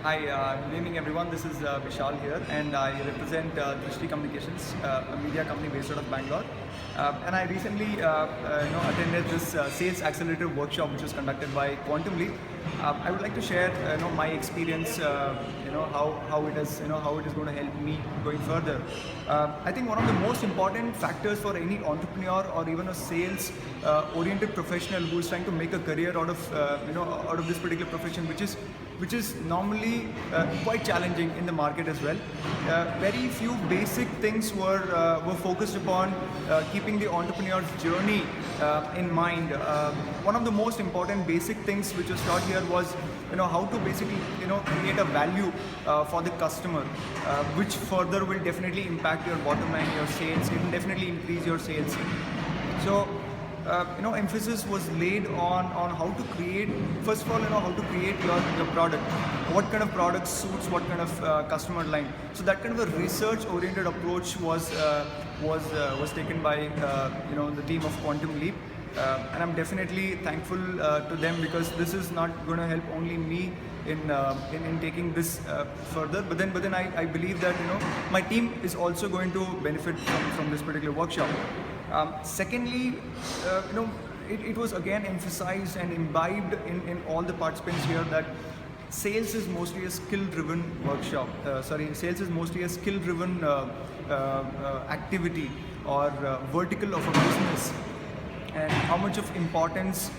Hi, good evening everyone. This is Vishal here, and I represent Drishti Communications, a media company based out of Bangalore. And I recently, attended this sales accelerator workshop, which was conducted by Quantum Leap. I would like to share, my experience, how it is, how it is going to help me going further. I think one of the most important factors for any entrepreneur or even a sales oriented professional who is trying to make a career out of, out of this particular profession, which is normally quite challenging in the market as well. Very few basic things were focused upon keeping the entrepreneur's journey in mind. One of the most important basic things which was taught here was how to basically create a value for the customer, which further will definitely impact your bottom line, your sales. It will definitely increase your sales. So emphasis was laid on how to create, first of all, how to create your product, what kind of product suits what kind of customer line. So that kind of a research oriented approach was taken by the team of Quantum Leap. And I'm definitely thankful to them, because this is not going to help only me in taking this further, but then I believe that my team is also going to benefit from this particular workshop. Secondly, it was again emphasized and imbibed in all the participants here that sales is mostly a skill-driven workshop. Sales is mostly a skill-driven activity or vertical of a business, and how much of importance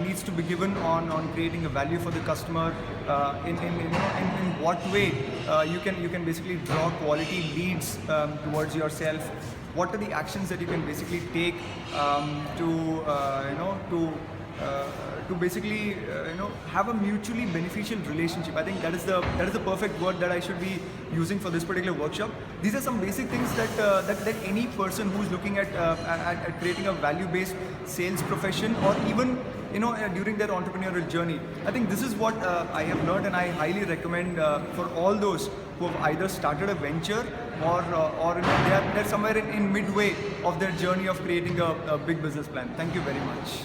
needs to be given on creating a value for the customer, in what way you can basically draw quality leads towards yourself. What are the actions that you can basically take to basically have a mutually beneficial relationship. I think that is the perfect word that I should be using for this particular workshop. These are some basic things that any person who is looking at creating a value-based sales profession, or even during their entrepreneurial journey. I think this is what I have learned, and I highly recommend for all those who have either started a venture or they're somewhere in midway of their journey of creating a big business plan. Thank you very much.